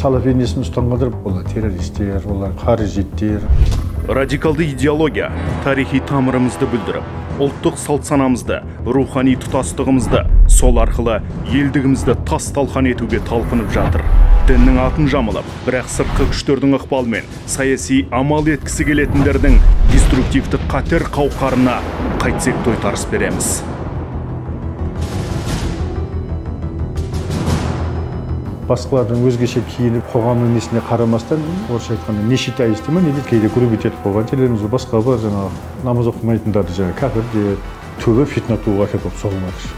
Салафизм ұстанғандар олар террористер, олар қаржеттер. Радикалды идеология тарихи тамырымызды бүлдіріп, ұлттық салт-санамызды, рухани тұтастығымызды, сол арқылы елдігімізді тас-талқан етуге талпынып жатыр. Діннің атын жамылып, бірақ сыртқы күштердің ықпалымен саяси амал еткісі келетіндердің деструктивті қатер қауқарына қайтсек тойтарыс береміз. Басқалардың өзгеше киініп, қоғамның несіне қарамастан, орысша айтқанда, не считаюсь дейме, не дейді, кейде грубить етіп қойған. Телерімізде басқа бар, жаңағы намаз оқымайтындарды жаңағы кәпір де түбі фитна тууға әкеліп соғылмады.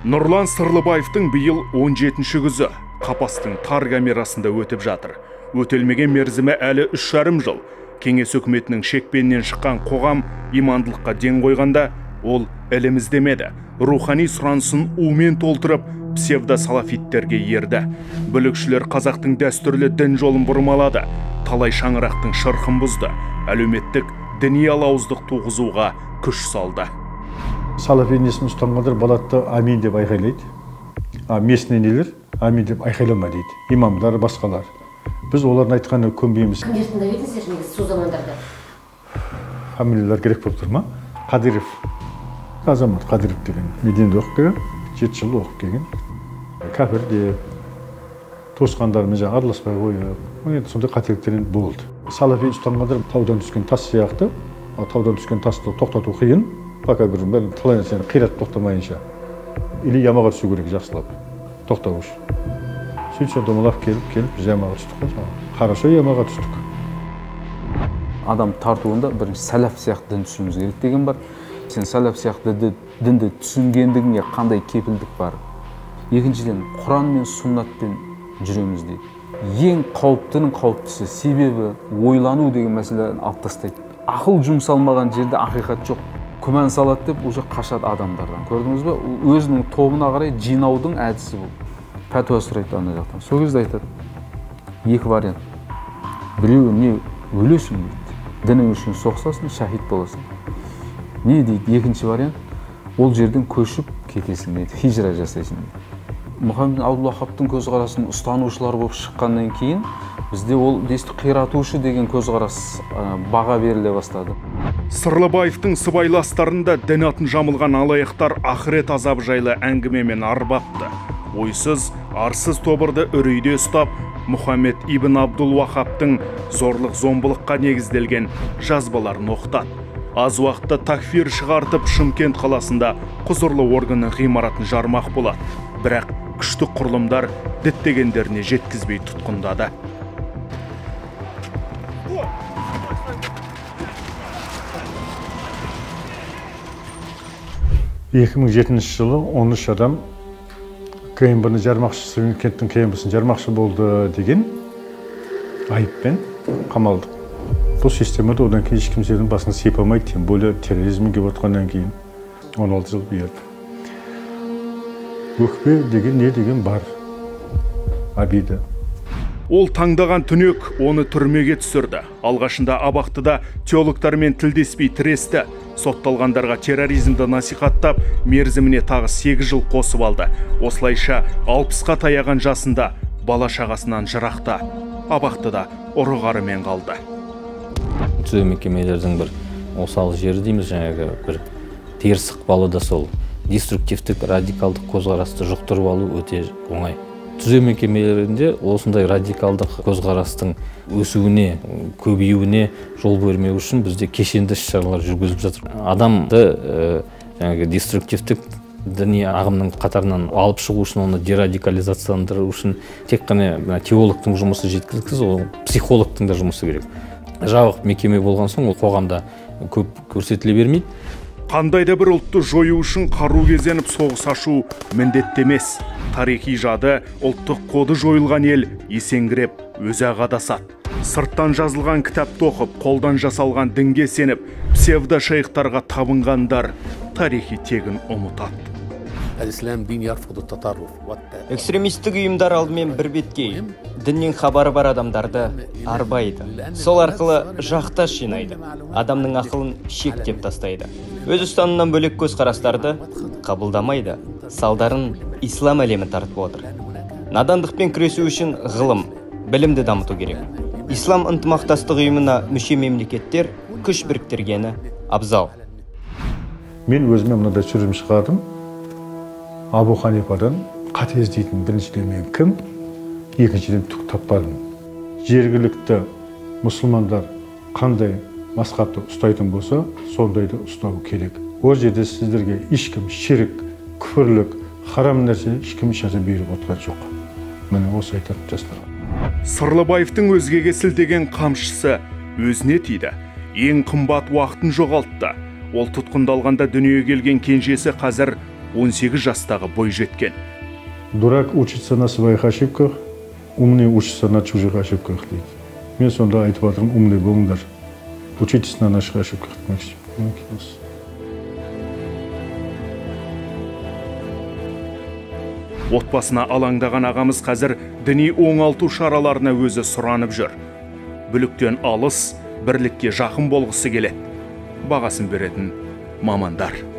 Нұрлан Сырлыбаевтың биыл 17-ші күзі қапастың тар камерасында өтіп жатыр. Өтелмеген мерзімі әлі 3,5 жыл. Кеңес үкіметінің шекпенінен шыққан қоғам имандылыққа ден қойғанда, ол іліміздемеді. Рухани сұранысын умен толтырып, псевдо-салафиттерге ерді. Бүлікшілер қазақтың дәстүрлі дін жолын бұрмалады. Талай шаңырақтың шырқын бұзды. Әлеуметтік діни алауыздық туғызуға күш салды. Салафизм ұстанғандар балатты амин деп айқайлайды. Местный нелер амин деп айқайлама дейді. Имамдар, басқалар. Біз олардың айтқаны көнбейміз. Кім ертінде едіңіздер негізі сол замандарда? Фамилиялар керек болып тұр ма? Қадыров. Азамат Қадыров деген. Мединде оқып келген, 7 жыл оқып келген. Кәпір де туысқандарымен жаңа араласпай қойып, сондай қателіктерден болды. Салафи ұстанғандар таудан түскен тас сияқты. Таудан түскен тасты тоқтату қиын. Пока бір талай нәрсені қиратып тоқтамайынша. Или ямаға түсу керек жақсылап. Тоқтау үшін. Сөйтсе домалап келіп, біз ямаға түстік қой. Хорошо ямаға түстік. Адам тартуында бірінші сәләф сияқты дін түсуіміз керек деген бар. Сен сәләф сияқты дінді түсінгендігіңе қандай кепілдік бар? Екіншіден, Құран мен сүннатпен жүреміз дейді. Ең қауіптінің қауіптісі себебі ойлану деген мәселені алып тастайды. Ақыл жұмсалмаған жерде ақиқат жоқ. Күмән салады деп уже қашады адамдардан. Көрдіңіз бе? Өзінің тобына қарай жинаудың әдісі бұл. Пәтуа сұрайды ана жақтан. Сол кезде айтады. Екі вариант. Біреуі не өлесің дейді. Дінің үшін соқсасын, шахид боласың. Не дейді? Екінші вариант. Ол жерден көшіп кетесің дейді. Хижра жасайсың дейді. Мұхаммед Абдул-Вахабтың көзқарасын ұстанушылар болып шыққаннан кейін бізде ол қиратушы деген көзқарас баға беріле бастады. Сырлыбаевтың сыбайластарында дін атын жамылған алаяқтар ақырет азабы жайлы әңгімемен арбапты. Ойсыз, арсыз тобырды үрейде ұстап, Мұхаммед ибн Абдул-Вахабтың зорлық-зомбылыққа негізделген жазбаларын оқытады. Аз уақытта такфир шығартып Шымкент қаласында құзырлы органның ғимаратын жармақ болады. Бірақ күшті құрылымдар діттегендеріне жеткізбей тұтқындады. 2007 жылы 13 адам КМБ-ны жармақшы, Шымкенттің КМБ-сын жармақшы болды деген айыппен қамалды. Бұл системада одан кейін ешкімдердің басын сипамайды, тем более терроризмге отқаннан кейін 16 жыл берді. Өкпе деген не деген бар? Абида. Ол таңдаған түнек оны түрмеге түсірді. Алғашында абақтыда теологтармен тілдеспей тіресті. Сотталғандарға терроризмді насихаттап, мерзіміне тағы 8 жыл қосып алды. Осылайша 60-қа таяған жасында бала шағасынан жырақта, абақтыда ұры-қарымен қалды. Түзеу мекемелердің бір осал жері дейміз, жаңағы бір теріс ықпалы да сол. Деструктивтік, радикалдық көзқарасты жұқтырып алу өте оңай. Түзеу мекемелерінде осындай радикалдық көзқарастың өсуіне, көбеюіне жол бермеу үшін бізде кешенді іс-шаралар жүргізіп жатыр. Адамды деструктивтік діни ағымның қатарынан алып шығу үшін, оны дерадикализацияландыру үшін тек қана теологтың жұмысы жеткіліксіз, ол психологтың да жұмысы керек. Жабық мекеме болған соң ол қоғамда көп көрсетіле бермейді. Қандай да бір ұлтты жою үшін қару кезеніп соғыс ашу міндетті емес. Тарихи жады, ұлттық коды жойылған ел есеңгіреп, өзі адасады. Сырттан жазылған кітапты оқып, қолдан жасалған дінге сеніп, псевдо шейхтарға табынғандар тарихи тегін ұмытады. الإسلام دين يرفض التطرف Экстремистік ұйымдар алдымен бір беткей, діннен хабары бар адамдарды арбайды. Сол арқылы жақтас жинайды. Адамның ақылын шектеп тастайды. Өз ұстанымнан бөлек көзқарастарды қабылдамайды. Салдарын ислам әлемі тартып отыр. Надандықпен күресу үшін ғылым, білімді дамыту керек. Ислам ынтымақтастық ұйымына мүше мемлекеттер күш біріктіргені абзал. Мен өзіме мынандай сөзім шығардым. Абу Ханифадан қате іздейтін біріншіден мен кім, екіншіден түк таппадым. Жергілікті мұсылмандар қандай масхабты ұстайтын болса, сондайды ұстау керек. Ол жерде сіздерге ешкім ширк, күфірлік, харам нәрсе ешкім ешнәрсе беріп отырған жоқ. Міне осы айтатын жастарға. Сырлыбаевтың өзгеге сілтеген қамшысы өзіне тиді. Ең қымбат уақытын жоғалтты. Ол тұтқындалғанда дүниеге келген кенжесі қазір 18 жастағы бойжеткен. Дурак учится на своих ошибках, умный учится на чужих ошибках дейді. Мен сонда айтып жатырмын, умный болыңдар. Учитесь на наших ошибках. Отбасына алаңдаған ағамыз қазір діни оңалту шараларына өзі сұранып жүр. Бүліктен алыс, бірлікке жақын болғысы келеді. Бағасын беретін мамандар.